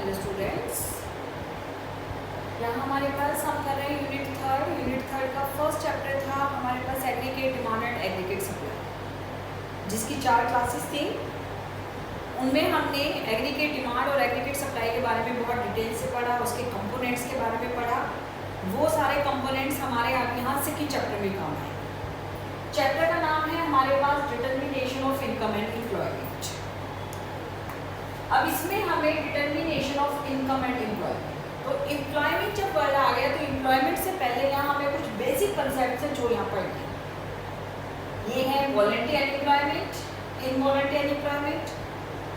Hello students, यहाँ हमारे पास हम कर रहे हैं यूनिट थर्ड का फर्स्ट चैप्टर था हमारे पास aggregate demand and aggregate supply, जिसकी 4 क्लासेस थी। उनमें हमने एग्रीगेट डिमांड और एग्रीगेट सप्लाई के बारे में बहुत डिटेल से पढ़ा, उसके कंपोनेंट्स के बारे में पढ़ा। वो सारे कंपोनेंट्स हमारे आप यहाँ से की चैप्टर में काम आए। चैप्टर का नाम है हमारे पास determination of income and employment. अब इसमें हमें determination of income and employment, तो एम्प्लॉयमेंट जब वर्ड आ गया तो एम्प्लॉयमेंट से पहले यहाँ हमें कुछ बेसिक कंसेप्ट है जो यहाँ पढ़ने। ये है वॉलंटरी अनएम्प्लॉयमेंट, इनवॉलंटरी अनएम्प्लॉयमेंट।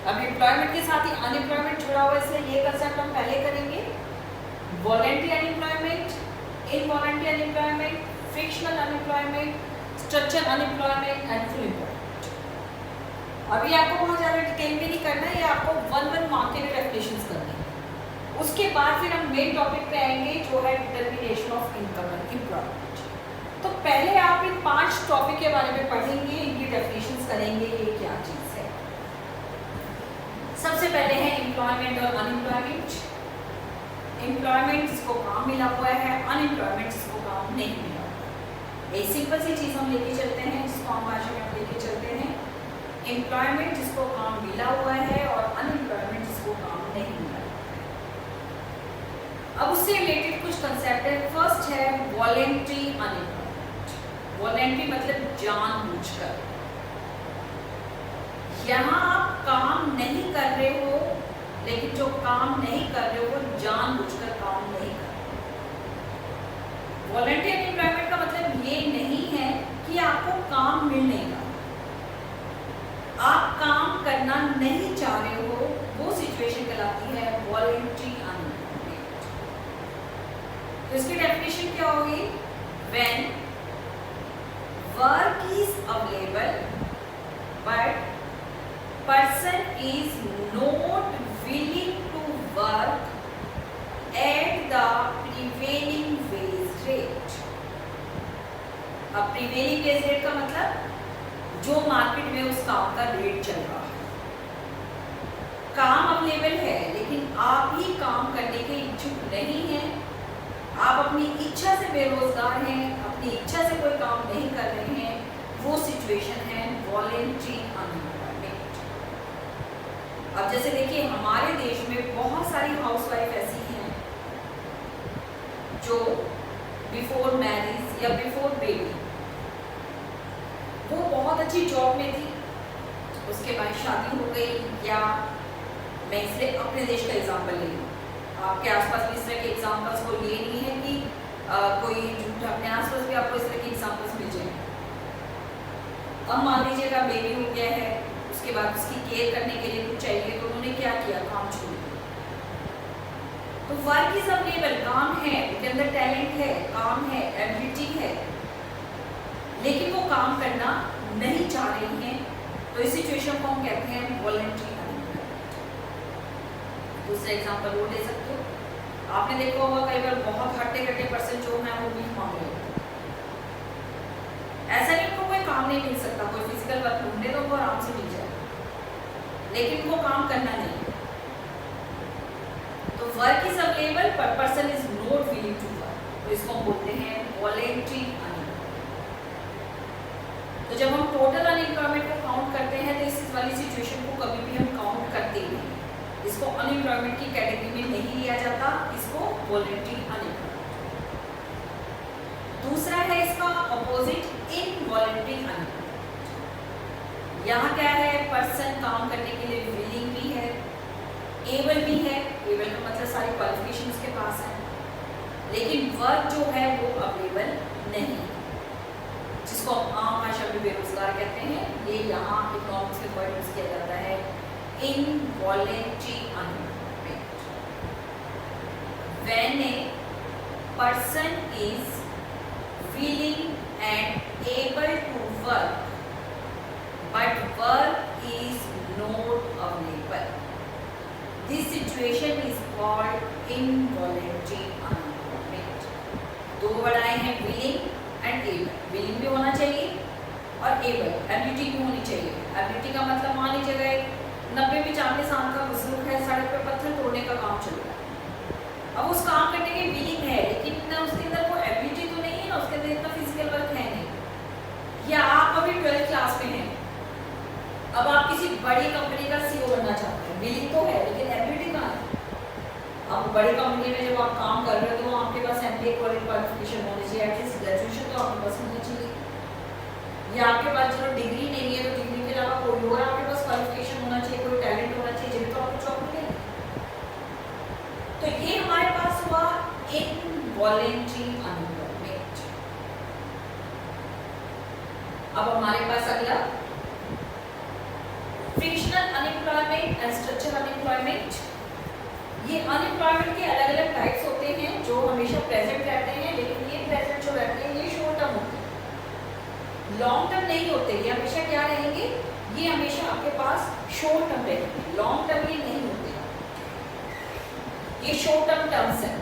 अब एम्प्लॉयमेंट के साथ ही अनएम्प्लॉयमेंट जुड़ा हुआ है, इसलिए ये कंसेप्ट हम पहले करेंगे। Voluntary unemployment, involuntary unemployment, frictional unemployment, structure unemployment and full employment. अभी आपको बहुत ज़्यादा डिटेल में नहीं करना है, ये आपको 1 मार्क के लिए डेफिनेशंस करने हैं। उसके बाद फिर हम मेन टॉपिक पे आएंगे जो है determination of income and employment. तो पहले आप इन 5 टॉपिक के बारे में पढ़ेंगे, इनकी डेफिनेशंस करेंगे, ये क्या चीज़ है। सबसे पहले है एम्प्लॉयमेंट और अनएम्प्लॉयमेंट। एम्प्लॉयमेंट जिसको काम मिला हुआ है, अनएम्प्लॉयमेंट जिसको काम नहीं मिला हुआ है। एक सिंपल सी चीज़ हम लेके चलते हैं, जिसको हम भाषा में हम लेके चलते हैं। एम्प्लॉयमेंट जिसको काम मिला हुआ है और अनएम्प्लॉयमेंट जिसको काम नहीं मिला हुआ है। अब उससे रिलेटेड कुछ कंसेप्ट है। फर्स्ट है वॉलंटरी अनएम्प्लॉयमेंट। वॉलंटरी मतलब जानबूझकर। यहाँ आप काम नहीं कर रहे हो, लेकिन जो काम नहीं कर रहे हो वो जानबूझकर काम नहीं कर रहे। वॉलंटरी अनएम्प्लॉयमेंट का मतलब ये नहीं है कि आपको काम मिल नहीं रहा, आप काम करना नहीं चाह रहे हो, वो सिचुएशन कहलाती है वॉलंटरी अनएम्प्लॉयमेंट। तो इसकी डेफिनेशन क्या होगी? When work is available but person is not willing to work at the prevailing wage rate. अब प्रिवेलिंग वेज रेट का मतलब जो मार्केट में उस काम का रेट चल रहा है। काम अवेलेबल है लेकिन आप ही काम करने के इच्छुक नहीं हैं, आप अपनी इच्छा से बेरोजगार हैं, अपनी इच्छा से कोई काम नहीं कर रहे हैं, वो सिचुएशन है वॉलंटरी अनएम्प्लॉयमेंट। अब जैसे देखिए हमारे देश में बहुत सारी हाउसवाइफ ऐसी हैं जो बिफोर मैरिज या बिफोर बेबी वो बहुत अच्छी जॉब में थी, उसके बाद शादी हो गई। या मैं इसलिए अपने देश का एग्जाम्पल ले लूँ, आपके आसपास भी इस तरह के एग्जाम्पल्स को ये नहीं है कि कोई झूठा, अपने आसपास भी आपको इस तरह के एग्जाम्पल्स मिल जाए। अब मान लीजिएगा बेबी हो गया है, उसके बाद उसकी केयर करने के लिए कुछ चाहिए, तो उन्होंने क्या किया? काम छोड़ दिया। तो वर्क इज अवेलेबल, काम है, उनके अंदर टैलेंट है, काम है, एबिलिटी है, लेकिन वो काम करना नहीं चाह रही हैं, तो इस सिचुएशन को हम कहते हैं वॉलंटरी अनएम्प्लॉयमेंट। दूसरा एग्जांपल वो ले सकते हो, आपने देखा होगा कई बार बहुत हट्टे-कट्टे पर्सन जो हैं वो भीख मांग रहे होते हैं। ऐसा नहीं उनको कोई काम नहीं मिल सकता, कोई फिजिकल वर्क ढूंढे तो वो आराम से मिल जाए, लेकिन वो काम करना नहीं है। तो वर्क इज अवेलेबल पर person is not willing to work, तो इसको हम बोलते हैं वॉलंटरी अनएम्प्लॉयमेंट। तो जब हम टोटल अनएम्प्लॉयमेंट को काउंट करते हैं तो इस वाली सिचुएशन को कभी भी हम काउंट करते ही नहीं, इसको अनएम्प्लॉयमेंट की कैटेगरी में नहीं लिया जाता, इसको वॉलंटरी अनएम्प्लॉयमेंट। दूसरा है इसका अपोजिट इनवॉलंटरी अनएम्प्लॉयमेंट। यहाँ क्या है? पर्सन काम करने के लिए विलिंग भी है, एबल भी है। एबल का मतलब सारी क्वालिफिकेशन उसके पास है, लेकिन वर्क जो है वो अवेलेबल नहीं, जिसको आम भाषा में बेरोजगार कहते हैं। ये यहाँ इकोनॉमिक्स में वर्ड यूज किया जाता है involuntary unemployment. When a person is willing and able to work but work is not available, this situation is called involuntary unemployment. 2 word आए हैं, विलिंग एंड एबल। विलिंग भी होना चाहिए और एबल, एबिलिटी भी होनी चाहिए। एबिलिटी का मतलब मान लीजिएगा एक 90-95 साल का बुजुर्ग है, सड़क पे पत्थर तोड़ने का काम बड़ी कंपनी का सीईओ बनना चाहते हैं, बिलिंग तो है लेकिन एबिलिटी कहाँ है? आप बड़ी कंपनी में जब आप काम कर रहे हो तो आपके पास एमबीए क्वालिफिकेशन होनी चाहिए, एटलीस्ट ग्रेजुएशन तो आपके पास होनी चाहिए। या आपके पास चलो डिग्री नहीं है तो डिग्री के अलावा कोई और आपके पास क्वालिफिकेशन होना चाहिए, कोई टैलेंट होना चाहिए, जब तो आपको जॉब मिलेगी। तो ये हमारे पास हुआ इनवॉलंटरी अनएम्प्लॉयमेंट। अब हमारे पास अगला frictional unemployment and structural unemployment. ये अनएम्प्लॉयमेंट के अलग अलग टाइप्स होते हैं जो हमेशा प्रेजेंट रहते हैं, लेकिन ये प्रेजेंट जो रहते हैं ये शॉर्ट टर्म होते हैं, लॉन्ग टर्म नहीं होते। ये हमेशा क्या रहेंगे? ये हमेशा आपके पास शॉर्ट टर्म रहेंगे, लॉन्ग टर्म ये नहीं होते। ये शॉर्ट टर्म टर्म्स है,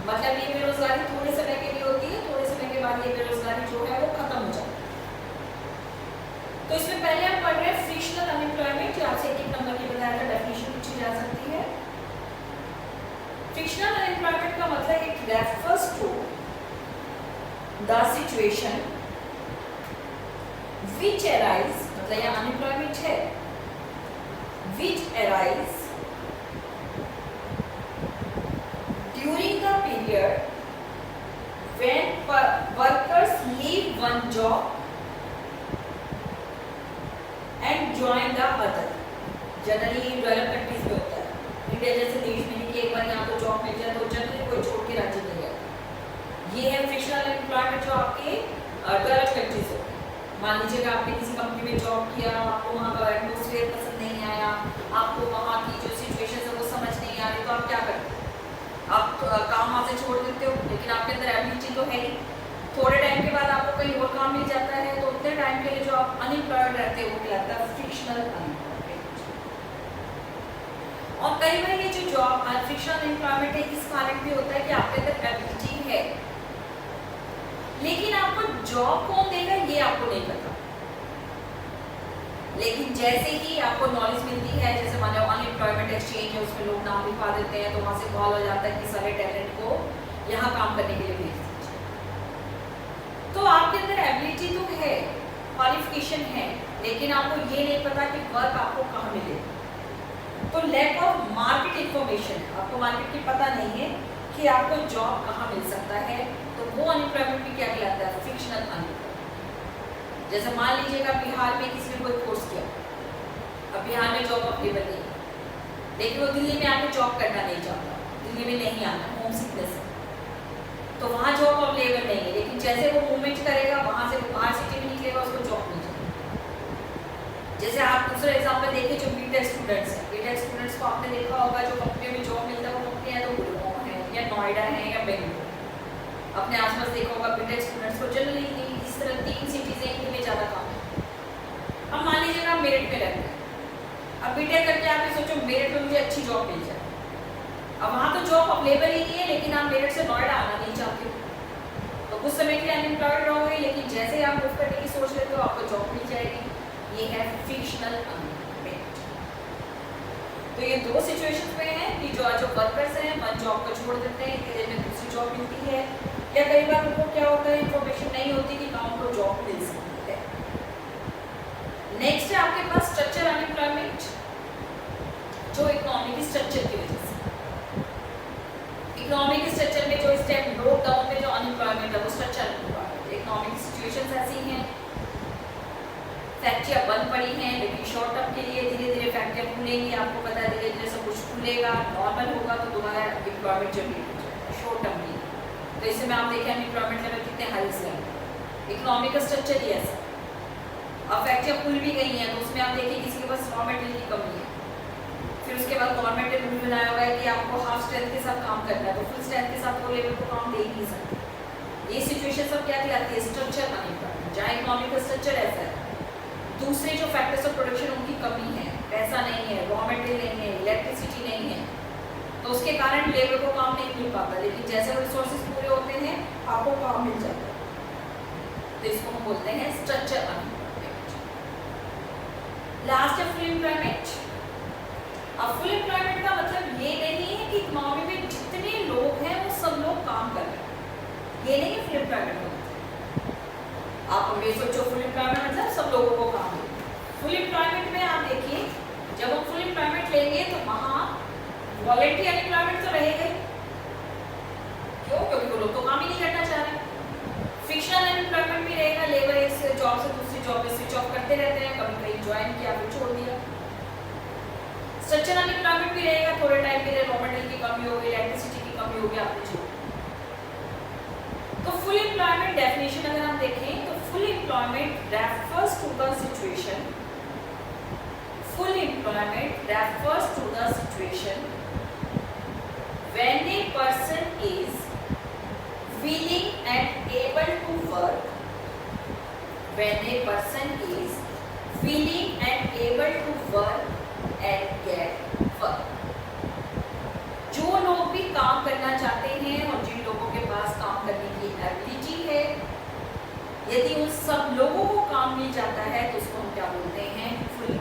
मतलब ये बेरोजगारी थोड़े समय के लिए होती है, थोड़े समय के बाद ये बेरोजगारी जो है वो खत्म हो जाती है। तो इसमें पहले हम पढ़ रहे हैं फ्रिक्शनल अनएम्प्लॉयमेंट, जो आपसे एक नंबर की बताया था, डेफिनेशन पूछी जा सकती है। फ्रिक्शनल अनएम्प्लॉयमेंट का मतलब it refers to the situation which arise, मतलब यह अनएम्प्लॉयमेंट है, which arise during the period when workers leave one job and join the other. Generally developed countries में होता है, इंडिया जैसे देश में नहीं कि एक बार यहाँ को जॉब मिल जाए तो जनरली कोई छोड़ के राज्य नहीं जाता। ये है फ्रिक्शनल एम्प्लॉयमेंट जो आपके डेवलप्ड कंट्रीज होते हैं। मान लीजिएगा आपने किसी कंपनी में जॉब किया, आपको वहाँ का एटमोसफेयर पसंद नहीं आया, आपको वहाँ की जो सिचुएशन है वो समझ नहीं आ रही, तो आप क्या करते हो? आप काम वहाँ से छोड़ देते हो, लेकिन आपके अंदर एबिलिटी तो है ही। थोड़े टाइम के बाद आपको कहीं और काम मिल जाता है, तो उतने टाइम के लिए जो आप अनएम्प्लॉयड रहते हैं वो कहलाता है फ्रिक्शनल अनएम्प्लॉयमेंट। और कई बार ये जो जॉब फ्रिक्शनल एम्प्लॉयमेंट है इस कारण भी होता है कि आपके अंदर एबिलिटी है, लेकिन आपको जॉब कौन देगा ये आपको नहीं पता। लेकिन जैसे ही आपको नॉलेज मिलती है, जैसे मान लो अनएम्प्लॉयमेंट एक्सचेंज है, उसमें लोग नाम लिखवा देते हैं, तो वहाँ से कॉल हो जाता है कि सारे टैलेंट को यहाँ काम करने के लिए भेज दीजिए। तो आपके अंदर एबिलिटी तो है, क्वालिफिकेशन है, लेकिन आपको ये नहीं पता कि वर्क आपको कहाँ मिलेगा। तो लैक ऑफ मार्केट इंफॉर्मेशन, आपको मार्केट की पता नहीं है कि आपको जॉब कहाँ मिल सकता है, तो वो अनएम्प्लॉयमेंट भी क्या कहलाता है? Frictional unemployment. जैसे मान लीजिएगा बिहार में किसी ने कोई कोर्स किया, अब बिहार में जॉब अवेलेबल नहीं, लेकिन वो दिल्ली में आके जॉब करना नहीं चाहता, दिल्ली में नहीं आना, होम सिकनेस है, तो वहाँ जॉब अवेलेबल नहीं है। लेकिन जैसे वो मूवमेंट करेगा, वहाँ से बाहर सिटी में निकलेगा, उसको जॉब मिल जाएगी। जैसे आप दूसरा एग्जाम्पल देखिए, जो बीटेक स्टूडेंट्स हैं, बीटेक स्टूडेंट्स को आपने देखा होगा, जो कंपनियों में जॉब मिलता है वो कंपनी है तो गुड़गांव है या नोएडा है या बेंगलुरु। अपने आसपास देखा होगा बीटेक स्टूडेंट्स को जनरली इस तरह 3 सिटीज हैं इनमें ज़्यादा काम है। अब मान लीजिएगा आप मेरठ में रहते हैं, अब बीटेक करके आप ये सोचो मेरठ में मुझे अच्छी जॉब मिल जाए। अब वहाँ तो जॉब अवेलेबल ही नहीं है, लेकिन आप मेरठ से नोएडा आना नहीं चाहते हो, तो कुछ समय के लिए अनएम्प्लॉयड रहोगे, लेकिन जैसे ही आप मूव करने की सोच लेते हो आपको जॉब मिल जाएगी। ये है फ्रिक्शनल अनएम्प्लॉयमेंट। तो ये 2 सिचुएशंस में है कि जो वर्कर्स हैं वन जॉब को छोड़ देते हैं, इतने में दूसरी जॉब मिलती है, या कई बार उनको क्या होता है इन्फॉर्मेशन नहीं होती कि कहाँ उनको जॉब मिल सकती है। नेक्स्ट है आपके पास स्ट्रक्चर अनएम्प्लॉयमेंट, जो इकोनॉमिक स्ट्रक्चर की वजह से, इकोनॉमिक स्ट्रक्चर में जो स्टेप लॉकडाउन में जो अनएम्प्लॉयमेंट है वो स्ट्रक्चर अनएम्प्लॉयमेंट। इकोनॉमिक सिचुएशंस ऐसी हैं, फैक्ट्रियाँ बंद पड़ी हैं, लेकिन शॉर्ट टर्म के लिए धीरे धीरे फैक्ट्रियाँ खुलेंगी, आपको पता है धीरे धीरे सब कुछ खुलेगा, नॉर्मल होगा, तो दोबारा एम्प्लॉयमेंट जनरेट हो जाएगा शॉर्ट टर्म के लिए। तो इससे में आप देखें अनएम्प्लॉयमेंट लेवल कितने हाई से है। इकोनॉमिक स्ट्रक्चर ही ऐसा। अब फैक्ट्रियाँ खुल भी गई हैं, तो उसमें आप देखिए किसी के पास रॉ मटेरियल की कमी है, फिर उसके बाद गवर्नमेंट ने रूल बनाया हुआ है कि आपको हाफ स्ट्रेंथ के साथ काम करना है, तो फुल स्ट्रेंथ के साथ वो लेवल को काम दे ही नहीं सकते। ये सिचुएशन सब क्या कहलाती है? Structure unemployment. जहाँ इकोनॉमिक स्ट्रक्चर ऐसा है, दूसरे जो फैक्टर्स ऑफ प्रोडक्शन उनकी कमी है, पैसा नहीं है, रॉ मटेरियल नहीं है, इलेक्ट्रिसिटी नहीं है, तो उसके कारण लेबर को काम नहीं मिल पाता। लेकिन जैसे रिसोर्सेज पूरे होते हैं आपको काम मिल जाता है, तो इसको हम बोलते हैं स्ट्रक्चर अनएम्प्लॉयमेंट। लास्ट है फुल एम्प्लॉयमेंट। अब फुल एम्प्लॉयमेंट का मतलब ये नहीं है कि इकोनॉमी में जितने लोग हैं वो सब लोग काम कर रहे हैं, ये नहीं है फुल एम्प्लॉयमेंट का मतलब। आप ये सोचो फुल एम्प्लॉयमेंट मतलब सब लोगों को काम है। फुल एम्प्लॉयमेंट में आप देखिए वॉलंटरी अनएम्प्लॉयमेंट तो रहेगा ही, क्यों? क्योंकि वो लोग तो काम ही नहीं करना चाह रहे। फिक्शनल अनएम्प्लॉयमेंट भी रहेगा, लेबर एक जॉब से दूसरी जॉब में स्विच ऑफ करते रहते हैं, कभी कहीं ज्वाइन किया फिर छोड़ दिया। स्ट्रक्चरल अनएम्प्लॉयमेंट भी रहेगा, थोड़े टाइम के लिए रॉ मटेरियल की कमी हो गई, इलेक्ट्रिसिटी की कमी हो गई, आपने छोड़। तो फुल एम्प्लॉयमेंट डेफिनेशन अगर हम देखें तो full employment refers to the situation, full employment refers to the situation when a person is willing and able to work, when a person is willing and able to work and get work। जो लोग भी काम करना चाहते हैं और जिन लोगों के पास काम करने की एबिलिटी है, यदि उन सब लोगों को काम मिल जाता है तो उसको हम क्या बोलते हैं? फुल।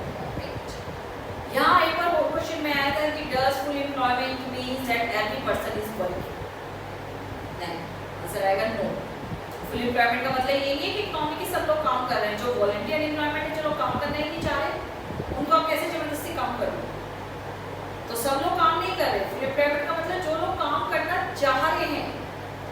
यहाँ एक बार वो क्वेश्चन में आया था कि does full employment means that every person is working? नहीं, आंसर आएगा नो। फुल एम्प्लॉयमेंट का मतलब ये नहीं है कि इकोनॉमी के सब लोग काम कर रहे हैं। जो वॉलंटियर अनएम्प्लॉयमेंट है, जो लोग काम करना ही नहीं चाह रहे, उनको आप कैसे जबरदस्ती काम करोगे? तो सब लोग काम नहीं कर रहे। फुल एम्प्लॉयमेंट का मतलब जो लोग काम करना चाह रहे हैं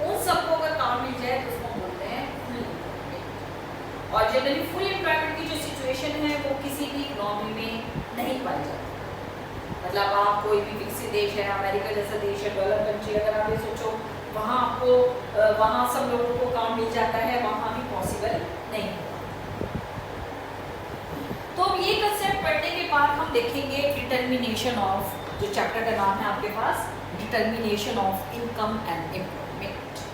उन सबको अगर काम मिल जाए तो उसको बोलते हैं फुल एम्प्लॉयमेंट। और जनरली फुल एम्प्लॉयमेंट की जो सिचुएशन है वो किसी भी इकोनॉमी में नहीं पाई जाती। मतलब आप कोई भी विकसित देश है, अमेरिका जैसा देश है, डेवलप कंट्री, अगर आप ये सोचो वहाँ आपको वहाँ सब लोगों को काम मिल जाता है, वहाँ भी पॉसिबल नहीं होगा। तो अब ये कंसेप्ट पढ़ने के बाद हम देखेंगे डिटर्मिनेशन ऑफ, जो चैप्टर का नाम है आपके पास, determination of income and employment.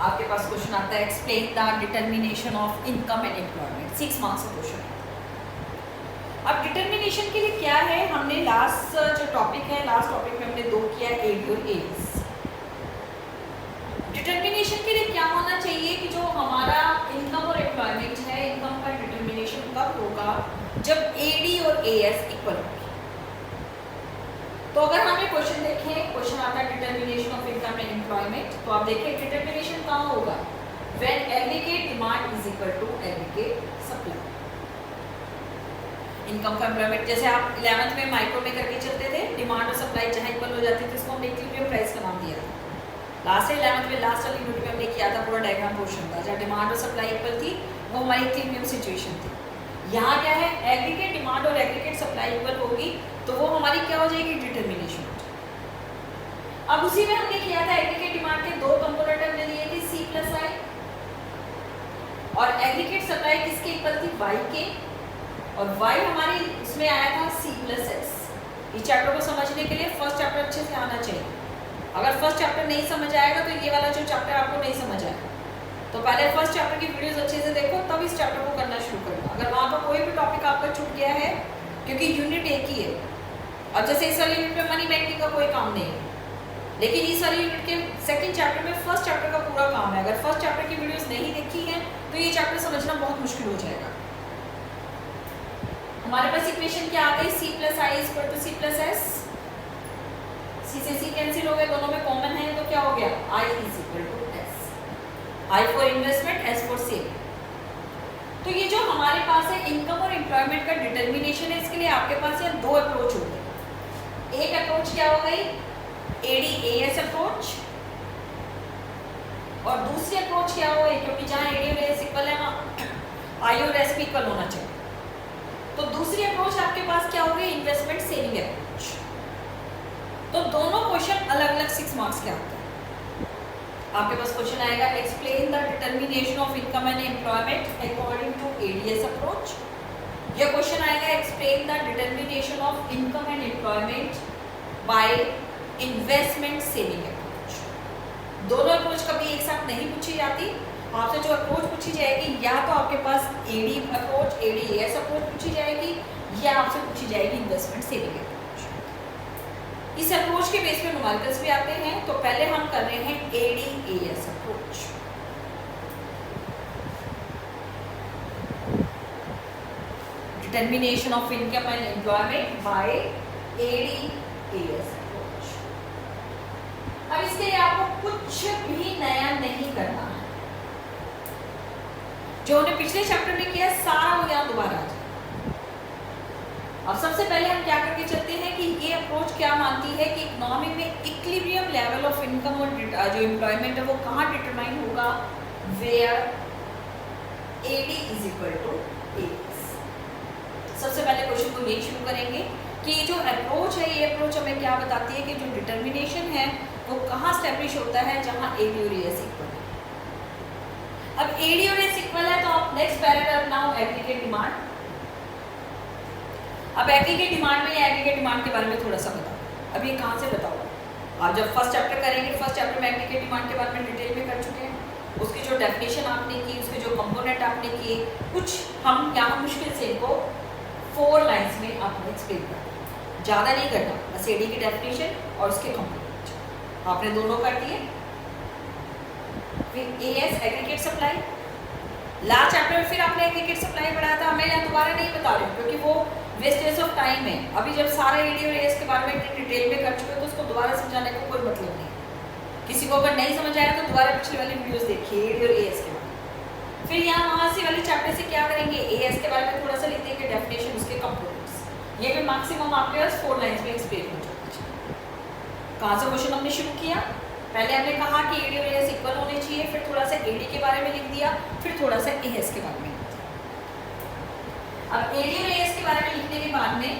आपके पास क्वेश्चन आता है explain the determination of income and employment, 6 marks का क्वेश्चन। अब डिटर्मिनेशन के लिए क्या है, हमने लास्ट जो टॉपिक है, लास्ट टॉपिक में हमने 2 किया, एडी और एज। डिटर्मिनेशन के लिए क्या होना चाहिए कि जो हमारा इनकम और एम्प्लॉयमेंट है, इनकम का डिटर्मिनेशन कब होगा? जब एडी और एएस इक्वल होगी। तो अगर हमें क्वेश्चन देखें, क्वेश्चन आता है determination of income and employment, तो आप देखिए डिटर्मिनेशन कहाँ होगा? When aggregate demand is equal to aggregate supply. Income का एम्प्लॉयमेंट, जैसे आप 11th में माइक्रो में करके चलते थे, डिमांड और सप्लाई जहाँ इक्वल हो जाती थी उसको हमने इक्विलिब्रियम प्राइस का नाम दिया था। लास्ट 11th में लास्ट वाली यूनिट में हमने किया था, पूरा डायग्राम पोर्शन था, जहाँ डिमांड और सप्लाई इक्वल थी, वो हमारी इक्विलिब्रियम सिचुएशन थी। यहाँ क्या है? एग्रीगेट डिमांड और एग्रीगेट सप्लाई इक्वल होगी, तो वो हमारी क्या हो जाएगी? डिटर्मिनेशन। अब उसी में हमने किया था, एग्रीगेट डिमांड के 2 कंपोनेंट हमने लिए थे, सी प्लस आई, और एग्रीगेट सप्लाई किसके इक्वल थी? वाई के, और y हमारी इसमें आया था c प्लस एस। इस चैप्टर को समझने के लिए फर्स्ट चैप्टर अच्छे से आना चाहिए। अगर फर्स्ट चैप्टर नहीं समझ आएगा तो ये वाला जो चैप्टर आपको नहीं समझ आएगा, तो पहले फर्स्ट चैप्टर की वीडियोस अच्छे से देखो, तब इस चैप्टर को करना शुरू करना। अगर वहाँ पर कोई भी टॉपिक आपका छूट गया है, क्योंकि यूनिट एक ही है, और जैसे इस वाली यूनिट में मनी मेकिंग का कोई काम नहीं है, लेकिन इस वाली यूनिट के सेकंड चैप्टर में फर्स्ट चैप्टर का पूरा काम है। अगर फर्स्ट चैप्टर की वीडियोस नहीं देखी है तो ये चैप्टर समझना बहुत मुश्किल हो जाएगा। हमारे पास इक्वेशन क्या आ गई? c plus I is equal to c plus S. c से c कैंसिल हो गए, दोनों में कॉमन है, तो क्या हो गया? i is equal to s। i for investment, s for saving. तो ये जो हमारे पास है इनकम और एम्प्लॉयमेंट का डिटर्मिनेशन है, इसके लिए आपके पास ये 2 अप्रोच हो गए। एक अप्रोच क्या हो गई? AD/AS अप्रोच, और दूसरी अप्रोच क्या हो गई? क्योंकि जहाँ AD और AS इक्वल है वहाँ I और S भी इक्वल होना चाहिए, तो दूसरी अप्रोच आपके पास क्या होगी? Investment saving approach. तो दोनों क्वेश्चन अलग अलग 6 मार्क्स के आते हैं। आपके पास क्वेश्चन आएगा explain the determination of income and employment according to ADS approach, या क्वेश्चन आएगा explain the determination of income and employment by investment saving approach. दोनों अप्रोच कभी एक साथ नहीं पूछी जाती। आपसे जो अप्रोच पूछी जाएगी, या तो आपके पास AD अप्रोच, AD/AS अप्रोच पूछी जाएगी, या आपसे पूछी जाएगी इन्वेस्टमेंट सेविंग अप्रोच। इस अप्रोच के बेस पे न्यूमेरिकल्स भी आते हैं, तो पहले हम कर रहे हैं AD/AS approach. Determination of income and employment bye AD/AS approach. अब इसके लिए आपको कुछ भी नया नहीं करना है, जो हमने पिछले चैप्टर में किया सारा वो यहाँ दोबारा आ जाए। अब सबसे पहले हम क्या करके चलते हैं कि ये अप्रोच क्या मानती है कि इकोनॉमी में इक्विलिब्रियम लेवल ऑफ इनकम और जो एम्प्लॉयमेंट है वो कहाँ डिटरमाइन होगा, where AD is equal to AS। सबसे पहले क्वेश्चन को यही शुरू करेंगे कि जो अप्रोच है, ये अप्रोच हमें क्या बताती है कि जो डिटर्मिनेशन है वो कहाँ स्टैब्लिश होता है, जहाँ AD और AS इक्वल है। अब AD और AS इक्वल है तो आप next paragraph now aggregate demand. अब एग्रीगेट डिमांड में या एग्रीगेट डिमांड के बारे में थोड़ा सा बताओ। अब ये कहाँ से बताओ, आप जब फर्स्ट चैप्टर करेंगे, फर्स्ट चैप्टर में एग्रीगेट डिमांड के बारे में डिटेल में कर चुके हैं, उसकी जो डेफिनेशन आपने की, उसके जो कंपोनेंट आपने किए, कुछ हम यहाँ मुश्किल से इनको 4 लाइन्स में आपने एक्सप्लेन कर, ज़्यादा नहीं करना, बस AD की डेफिनेशन और उसके कंपोनेंट आपने दोनों कर दिए। फिर AS aggregate supply, last chapter में फिर आपने एग्रीगेट सप्लाई पढ़ाया था, मैं यहाँ दोबारा नहीं बता रही हूँ क्योंकि वो वेस्टेज ऑफ टाइम है। अभी जब सारा AD और AS के बारे में डिटेल में कर चुके हो तो उसको दोबारा समझाने का कोई मतलब नहीं। किसी को अगर नहीं समझ आया तो दोबारा पिछली वाली वीडियोस देखिए AD और AS के बारे में। फिर यहाँ वहाँ से वाले चैप्टर से क्या करेंगे, AS के बारे में थोड़ा सा लिख देंगे, डेफिनेशन, उसके कंपोनेंट्स। ये भी मैक्सिमम आपके पास 4 लाइन्स में एक्सप्लेन हो जाता है। कहाँ से क्वेश्चन हमने शुरू किया, पहले हमने कहा कि AD और AS इक्वल होने चाहिए, फिर थोड़ा सा AD के बारे में लिख दिया, फिर थोड़ा सा AS के बारे में। अब AD और AS के बारे में लिखने के बाद में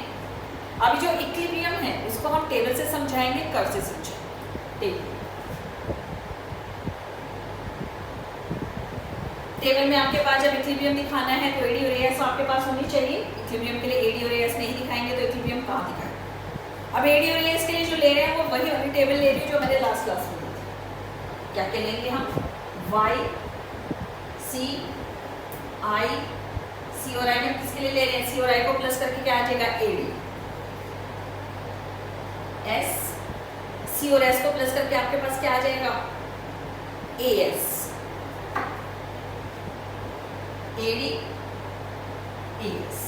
अभी जो इक्विलिब्रियम है उसको हम टेबल से समझाएंगे, कर्व से समझाएंगे। टेबल में आपके पास जब इक्विलिब्रियम दिखाना है तो AD और AS आपके पास होनी चाहिए। इक्विलिब्रियम के लिए AD और AS नहीं दिखाएंगे तो इक्विलिब्रियम कहाँ दिखाएंगे। अब AD और AS के लिए जो ले रहे हैं वो वही वाली टेबल ले रही हूँ जो मैंने लास्ट क्लास में ली थी। क्या क्या लेंगे हम, Y C I, C और I में किसके लिए ले रहे हैं, C और I को प्लस करके क्या आ जाएगा AD, S C और S को प्लस करके आपके पास क्या आ जाएगा AS, AD AS,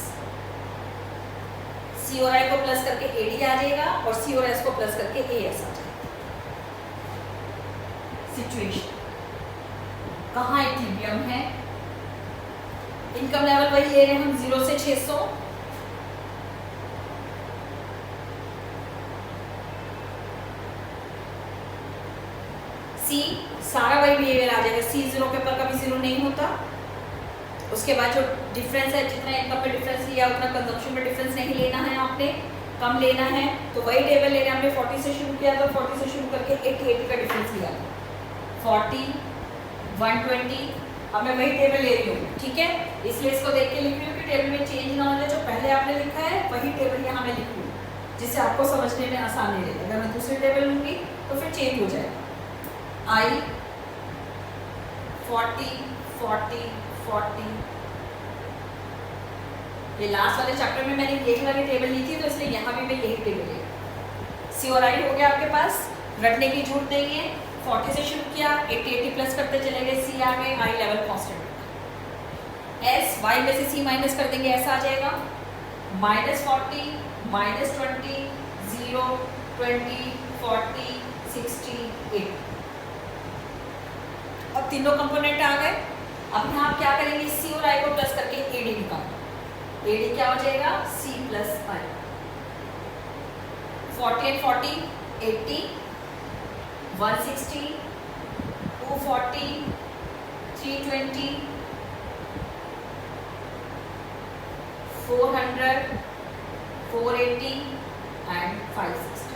C और I को प्लस करके AD आ जाएगा और C और S को प्लस करके AS आ जाएगा। सिचुएशन कहाँ इक्विलिब्रियम है, इनकम लेवल वही ले रहे हैं हम 0 से 600, C सारा वही बिहेवियर आ जाएगा, C 0 के ऊपर कभी 0 नहीं होता। उसके बाद जो डिफरेंस है, जितना इनकम में डिफरेंस लिया उतना कंजम्पशन में डिफरेंस नहीं लेना है, आपने कम लेना है। तो वही टेबल ले रहे हैं, हमने 40 से शुरू किया तो 40 से शुरू करके 80 का डिफरेंस लिया, 40 120, अब मैं वही टेबल ले रही हूँ, ठीक है। इसलिए इसको देख के लिख रही हूँ कि टेबल में चेंज ना हो जाए, जो पहले आपने लिखा है वही टेबल यहाँ मैं लिख लूँ जिससे आपको समझने में आसानी रहे। अगर मैं दूसरी टेबल लूँगी तो फिर चेंज हो जाएगा। I 40 40 40, ये लास्ट वाले चैप्टर में मैंने यही वाली टेबल ली थी तो इसलिए यहाँ भी मैं यही टेबल ली। C और I हो गया आपके पास, रटने की जरूरत नहीं है। 40 से शुरू किया, 80 प्लस करते चले गए, C आ गए, I level constant, S Y में से C माइनस कर देंगे, S आ जाएगा, -40 -20 0 20 40 60 80। अब तीनों कंपोनेंट आ गए। अब यहाँ आप क्या करेंगे, C और I को प्लस करके AD निकालो। AD क्या हो जाएगा, C plus I। 40 and 40 80, 160 240 320 400 480 and 560।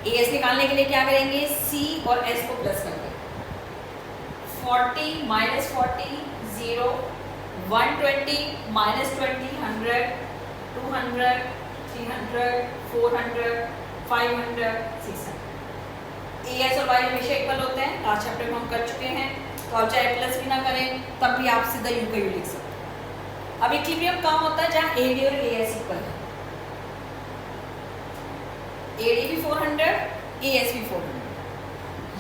AS निकालने के लिए क्या करेंगे, C और S को प्लस करेंगे। 40 -40 0 120 -20 100 200 300 400 500 600। AS और Y हमेशा इक्वल होते हैं, लास्ट चैप्टर में हम कर चुके हैं। तो आप चाहे प्लस भी ना करें तब भी आप सीधा U का U लिख सकते हैं। अब इक्विलिब्रियम कहाँ होता है, जहाँ AD और AS इक्वल है। AD भी 400 AS भी 400,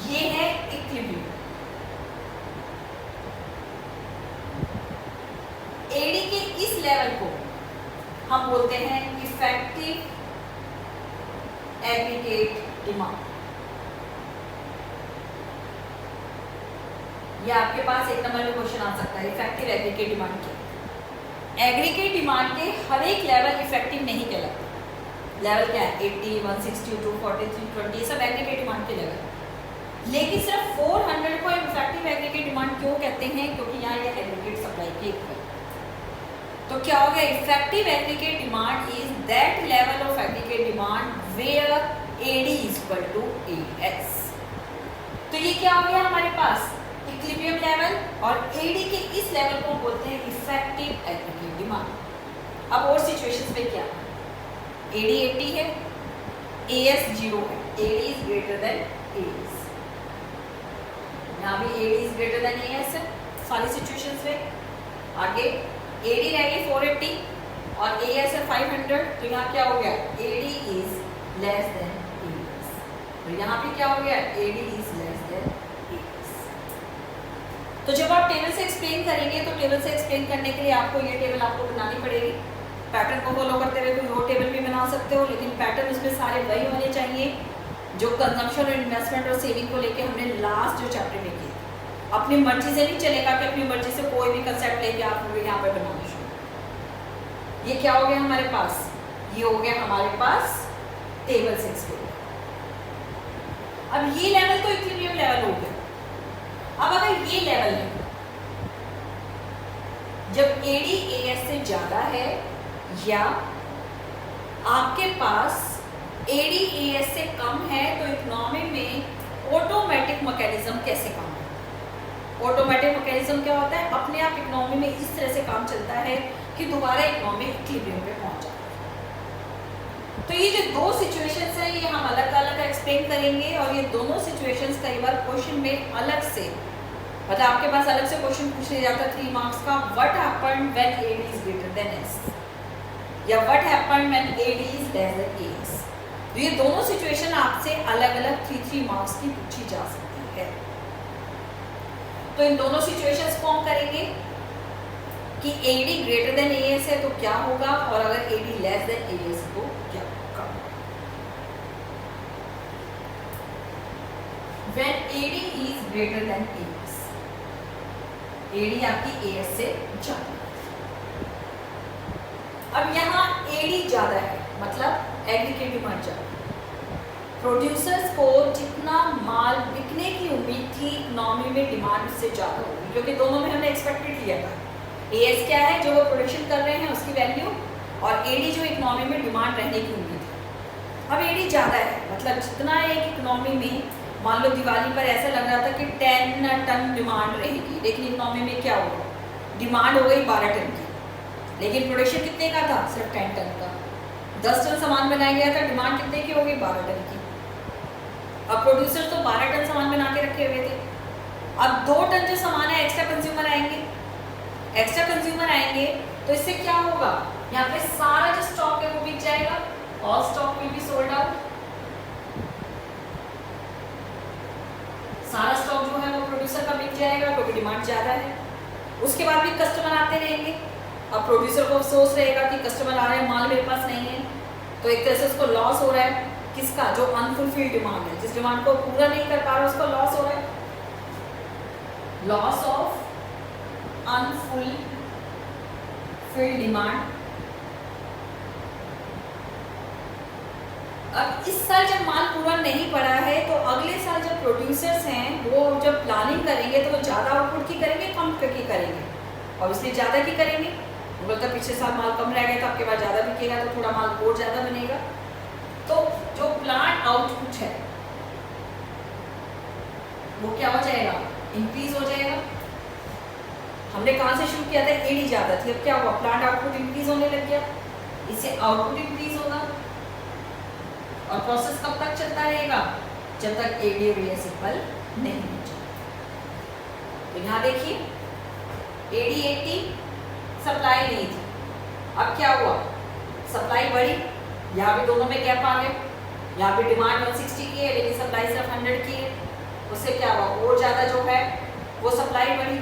ये है इक्विलिब्रियम। AD के इस लेवल को हम बोलते हैं इफेक्टिव एग्रीगेट डिमांड। ये आपके पास एक नंबर में क्वेश्चन आ सकता है, इफेक्टिव एग्रीगेट डिमांड क्या। एग्रीगेट डिमांड के हर एक लेवल इफेक्टिव नहीं कहलाता। लेवल क्या है 80, 160, 240, 320, ये सब एग्रीगेट डिमांड के लेवल। लेकिन सिर्फ 400 को इफेक्टिव एग्रीगेट डिमांड क्यों कहते हैं? क्योंकि यहाँ ये एग्रीगेट सप्लाई की इक्वल। तो क्या हो गया? Effective aggregate demand is that level of aggregate demand where AD is equal to AS। तो ये क्या हो गया हमारे पास? इक्विलिब्रियम लेवल, और AD के इस लेवल को बोलते हैं इफेक्टिव एग्रीगेट डिमांड। अब और सिचुएशंस में क्या है? AD 80 है, AS 0 है, AD is greater then AS। यहाँ भी AD is greater then AS है सारी सिचुएशंस में। आगे AD रह गई 480 और AS है 500, तो यहाँ क्या हो गया? AD is less then AS। तो यहाँ पे क्या हो गया? AD is less then AS। तो जब आप टेबल से एक्सप्लेन करेंगे तो टेबल से एक्सप्लेन करने के लिए आपको ये टेबल आपको बनानी पड़ेगी। पैटर्न को फॉलो करते हुए कोई और टेबल भी बना सकते हो, लेकिन पैटर्न उसमें सारे वही होने चाहिए जो कंजम्पशन और इन्वेस्टमेंट और सेविंग को लेके हमने लास्ट जो चैप्टर में किया। अपनी मर्जी से नहीं चलेगा कि अपनी मर्जी से कोई भी कंसेप्ट लेके आप यहाँ पर बनाना शुरू। ये क्या हो गया हमारे पास? ये हो गया हमारे पास टेबल से एक्सप्लेन। अब ये लेवल तो इक्विलिब्रियम लेवल हो गया। अब अगर ये लेवल है जब AD AS से ज्यादा है, या आपके पास AD AS से कम है, तो इकोनॉमी में ऑटोमेटिक मैकेनिज्म कैसे काम है? ऑटोमेटिक मैकेनिज्म क्या होता है? अपने आप इकोनॉमी में इस तरह से काम चलता है कि दोबारा इकोनॉमी इक्विलिब्रियम पे पहुंच जाता है। तो ये जो दो सिचुएशंस है ये हम अलग अलग एक्सप्लेन करेंगे, और ये दोनों सिचुएशंस कई बार क्वेश्चन में अलग से, मतलब आपके पास अलग से क्वेश्चन पूछा जाता है 3 मार्क्स का, what happened when AD is greater then S, या what happened when AD is less then AS। तो ये दोनों सिचुएशन आपसे अलग अलग 3 मार्क्स की पूछी जा सकती है। तो इन दोनों सिचुएशंस को हम करेंगे कि AD ग्रेटर देन AS है तो क्या होगा, और अगर AD लेस देन AS तो क्या होगा। When AD is greater than AS, AD आपकी AS से ज्यादा। अब यहाँ AD ज्यादा है, मतलब एग्रीगेट डिमांड ज्यादा। प्रोड्यूसर्स को जितना माल बिकने की उम्मीद थी इकोनॉमी में डिमांड उससे ज्यादा होगी, क्योंकि दोनों में हमने एक्सपेक्टेड लिया था। AS क्या है? जो वो प्रोडक्शन कर रहे हैं उसकी वैल्यू, और AD जो इकोनॉमी में डिमांड रहने की उम्मीद है। अब AD ज़्यादा है, मतलब जितना एक इकोनॉमी में, मान लो दिवाली पर ऐसा लग रहा था कि 10 टन डिमांड रहेगी, लेकिन इकोनॉमी में क्या होगा? डिमांड हो गई 12 टन की, लेकिन प्रोडक्शन कितने का था? सिर्फ 10 टन का। 10 टन सामान बनाया गया था, डिमांड कितने की होगी? 12 टन की। अब प्रोड्यूसर तो 12 टन सामान बना के रखे हुए थे। अब 2 टन जो सामान है एक्स्ट्रा कंज्यूमर आएंगे, एक्स्ट्रा कंज्यूमर आएंगे तो इससे क्या होगा? यहाँ पे सारा जो स्टॉक है वो बिक जाएगा, all stock will be sold out. सारा स्टॉक जो है वो प्रोड्यूसर का बिक जाएगा क्योंकि डिमांड ज्यादा है। उसके बाद भी कस्टमर आते रहेंगे। अब प्रोड्यूसर को अफसोस रहेगा कि कस्टमर आ रहे हैं, माल मेरे पास नहीं है, तो एक तरह से उसको लॉस हो रहा है। किसका? जो अनफुलफिल्ड डिमांड है, जिस डिमांड को पूरा नहीं कर पा रहा उसको लॉस हो रहा है। Loss of unfulfilled demand. अब इस साल जब माल पूरा नहीं पड़ा है तो अगले साल जब प्रोड्यूसर्स हैं वो जब प्लानिंग करेंगे तो वो ज़्यादा आउटपुट की करेंगे, कम की करेंगे? ऑब्वियसली ज़्यादा की करेंगे। वो तो पिछले साल माल कम रह गया तो आपके पास ज़्यादा बिकेगा तो थोड़ा माल और ज़्यादा बनेगा। तो जो प्लांट आउटपुट है वो क्या हो जाएगा? इंक्रीज हो जाएगा। हमने कहाँ से शुरू किया था? AD ज़्यादा थी, अब क्या हुआ? प्लांट आउटपुट इंक्रीज होने लग गया, इससे आउटपुट इंक्रीज होगा। और प्रोसेस कब तक चलता रहेगा? जब तक AD और AS इक्वल नहीं हो जाए। तो यहाँ देखिए AD 80, सप्लाई नहीं थी, अब क्या हुआ? सप्लाई बढ़ी, यहाँ भी दोनों में गैप आ गया। यहाँ पे डिमांड 160 की है लेकिन सप्लाई सिर्फ 100 की है, उससे क्या हुआ? और ज़्यादा जो है वो सप्लाई बढ़ी,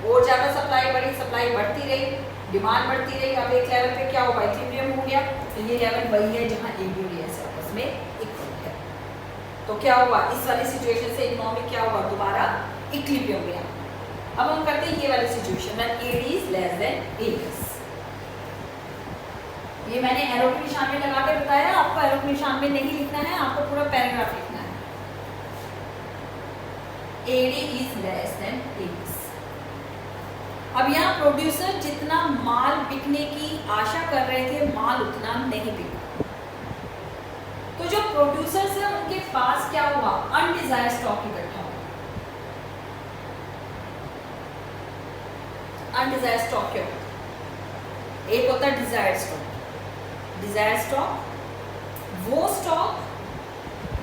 और ज़्यादा सप्लाई बढ़ी, सप्लाई बढ़ती रही, डिमांड बढ़ती रही। अब एक लेवल पे क्या होगा? इक्विलिब्रियम हो गया। तो ये लेवल वही है जहाँ AD और AS आपस में इक्वल है। तो क्या हुआ? इस वाली सिचुएशन से इकोनॉमी क्या हुआ? दोबारा इक्विलिब्रियम में। अब हम करते हैं ये वाली सिचुएशन में AD is less then AS। ये मैंने एरो के निशान में लगा के बताया, आपको एरो के निशान में नहीं लिखना है, आपको पूरा पैराग्राफ लिखना है। AD is less than AS। अब यहाँ प्रोड्यूसर जितना माल बिकने की आशा कर रहे थे, माल उतना नहीं बिका। तो जो प्रोड्यूसर्स है उनके पास क्या हुआ, अनडिजायर्ड स्टॉक इकट्ठा हुआ। अनडिजायर्ड स्टॉक क्या होता है? एक होता है डिजायर्ड स्टॉक। डिजायर्ड स्टॉक वो स्टॉक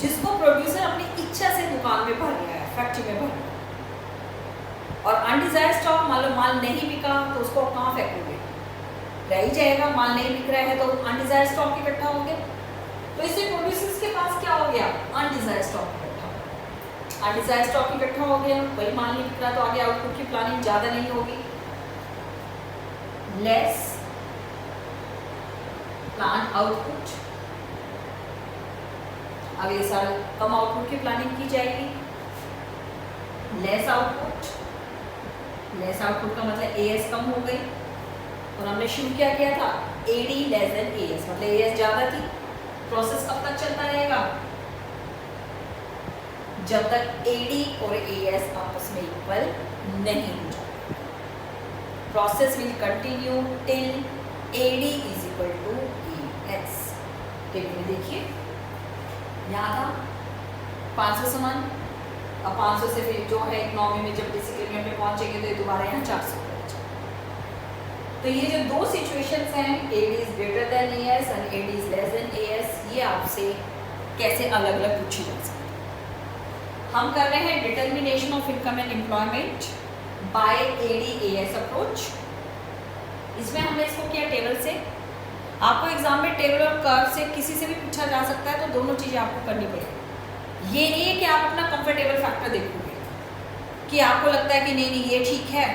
जिसको प्रोड्यूसर अपनी इच्छा से दुकान में भर लिया है, फैक्ट्री में भर लिया। और अनडिजायर्ड स्टॉक मान लो माल नहीं बिका तो उसको कहाँ फेंकोगे, रह ही जाएगा। माल नहीं बिक रहा है तो अनडिजायर्ड स्टॉक इकट्ठा हो गया। तो इससे प्रोड्यूसर्स के पास क्या हो गया, अनडिजायर्ड स्टॉक इकट्ठा हो गया। अनडिजायर्ड स्टॉक इकट्ठा हो गया, वही माल नहीं बिक रहा तो आगे आउटपुट की प्लानिंग ज़्यादा नहीं होगी। लेस प्लान आउटपुट, अगले साल कम आउटपुट की प्लानिंग की जाएगी। लेस आउटपुट, लेस आउटपुट का मतलब एएस कम हो गई। और हमने शुरू क्या किया था, एडी लेस देन एएस, मतलब एएस ज़्यादा थी। प्रोसेस कब तक चलता रहेगा, जब तक एडी और एएस आपस में इक्वल नहीं हो जाए। Process will continue till AD is equal to AS. देखिए यहाँ था 500 समान, अब 500 से फिर जो है इकोनॉमी में जब डिसिक्लिमेंट में पहुंचेंगे तो ये दोबारा यहाँ 400 पहुंचे। तो ये जो दो सिचुएशंस हैं, AD is greater than AS and AD is less than AS, ये आपसे कैसे अलग अलग पूछी जा सकती है। हम कर रहे हैं determination of income and employment by AD AS approach. इसमें हमने इसको किया टेबल से। आपको एग्जाम में टेबल और कर्व से किसी से भी पूछा जा सकता है, तो दोनों चीज़ें आपको करनी पड़ेगी। ये नहीं है कि आप अपना कंफर्टेबल फैक्टर देखोगे कि आपको लगता है कि नहीं नहीं ये ठीक है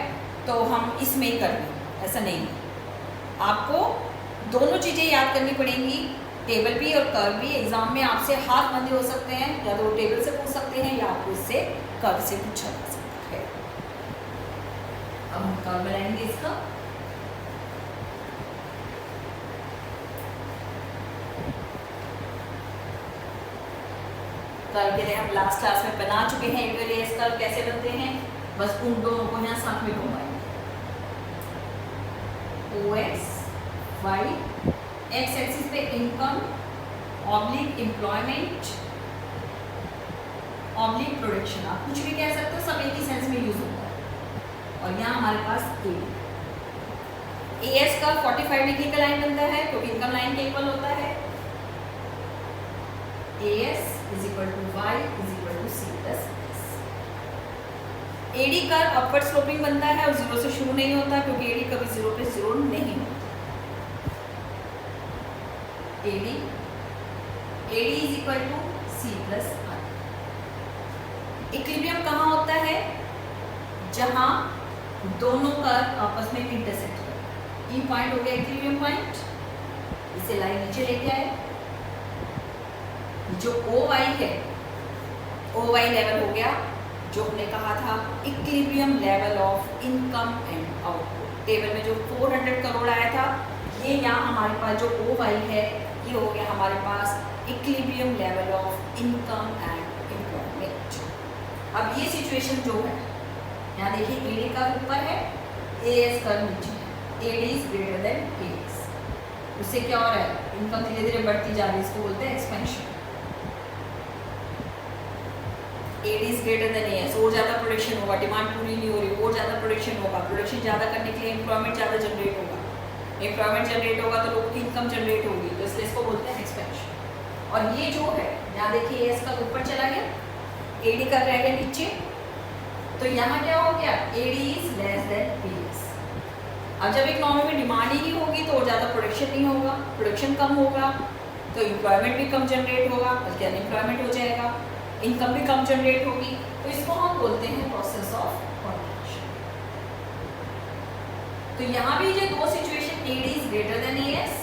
तो हम इसमें ही कर लें, ऐसा नहीं है। आपको दोनों चीज़ें याद करनी पड़ेंगी, टेबल भी और कर्व भी। एग्जाम में आपसे हाथ बंधे हो सकते हैं, या तो टेबल से पूछ सकते हैं या आपको इससे कर्व से पूछा जा सकता है। अब हम कर्व बनाएंगे इसका। कर्व के लिए हम लास्ट क्लास में बना चुके हैं। इक्विलेस कर्व कैसे बनते हैं, बस उन दोनों को यहाँ साथ में घुमाएंगे। OX Y, एक्स एक्सिस पे income oblique employment oblique production, आप कुछ भी कह सकते हो, सब एक ही सेंस में यूज होता है। और यहाँ हमारे पास एएस का 45 डिग्री का लाइन बनता है क्योंकि इनकम लाइन के इक्वल होता है। AS is equal to Y is equal to C plus S। AD curve upward sloping बनता है और जीरो से शुरू नहीं होता क्योंकि AD कभी जीरो पे जीरो नहीं होता। AD is equal to C plus I। Equilibrium कहाँ होता है, जहाँ दोनों कर्व आपस में इंटरसेक्ट करें। ई पॉइंट हो गया इक्विलिब्रियम पॉइंट, इसे लाइन नीचे लेके आए। जो OY है, OY लेवल हो गया जो हमने कहा था equilibrium level of income and output. Table में जो 400 करोड़ आया था, ये यहाँ हमारे पास जो OY है ये हो गया हमारे पास equilibrium level of income and employment. अब ये सिचुएशन जो है, यहाँ देखिए AD का ऊपर है, AS का नीचे है। AD is greater then AS, उससे क्या हो रहा है, इनकम धीरे धीरे बढ़ती जा रही है, इसको बोलते हैं expansion. AD is greater then AS, और ज़्यादा प्रोडक्शन होगा, डिमांड पूरी नहीं हो रही, और ज़्यादा प्रोडक्शन होगा। प्रोडक्शन ज़्यादा करने के लिए एम्प्लॉयमेंट ज़्यादा जनरेट होगा, एम्प्लॉयमेंट जनरेट होगा तो लोगों की इनकम जनरेट होगी, तो इसलिए इसको बोलते हैं एक्सपेंशन। और ये जो है यहाँ देखिए AS का ऊपर चला गया, AD का रह गया नीचे, तो यहाँ क्या हो गया, AD is less then AS। अब जब इकोनॉमी में डिमांड ही नहीं होगी तो और ज़्यादा प्रोडक्शन नहीं होगा, प्रोडक्शन कम होगा तो एम्प्लॉयमेंट भी कम जनरेट होगा, बल्कि अनएम्प्लॉयमेंट हो जाएगा, इनकम भी कम जनरेट होगी। तो इसको हम बोलते हैं प्रोसेस ऑफ कॉन्ट्रैक्शन। तो यहाँ भी ये दो situation, AD is greater then AS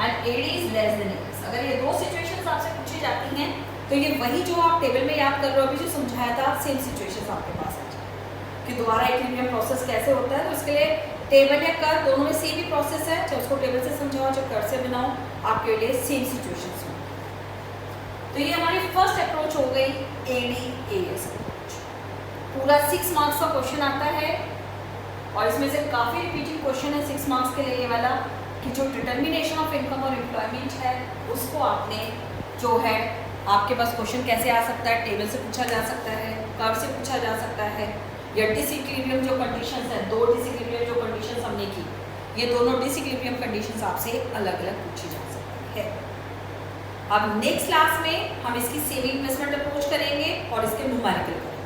and AD is less then AS, अगर ये दो सिचुएशंस आपसे पूछी जाती हैं तो ये वही जो आप टेबल में याद कर रहे हो, अभी जो समझाया था, सेम सिचुएशंस आपके पास आ जाए कि दोबारा इक्विलिब्रियम प्रोसेस कैसे होता है। तो इसके लिए टेबल या कर दोनों में सेम ही प्रोसेस है, चाहे उसको टेबल से समझाओ चाहे कर से बनाओ, आपके लिए सेम सिचुएशंस में। तो ये हमारी फर्स्ट अप्रोच हो गई ADAS अप्रोच। पूरा 6 मार्क्स का क्वेश्चन आता है और इसमें से काफ़ी रिपीटिंग क्वेश्चन है 6 मार्क्स के लिए ये वाला, कि जो डिटर्मिनेशन ऑफ इनकम और एम्प्लॉयमेंट है उसको आपने जो है, आपके पास क्वेश्चन कैसे आ सकता है, टेबल से पूछा जा सकता है, कर्व से पूछा जा सकता है, या डिसइक्विलिब्रियम जो कंडीशंस है, 2 डिसइक्विलिब्रियम जो कंडीशंस हमने की, ये दोनों डिसइक्विलिब्रियम कंडीशंस आपसे अलग अलग पूछी जा सकती है। अब नेक्स्ट क्लास में हम इसकी सेमी इन्वेस्टमेंट अप्रोच करेंगे और इसके न्यूमेरिकल करेंगे।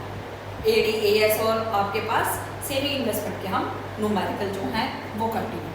ADAS और आपके पास सेमी इन्वेस्टमेंट के हम न्यूमेरिकल जो हैं वो कंटिन्यू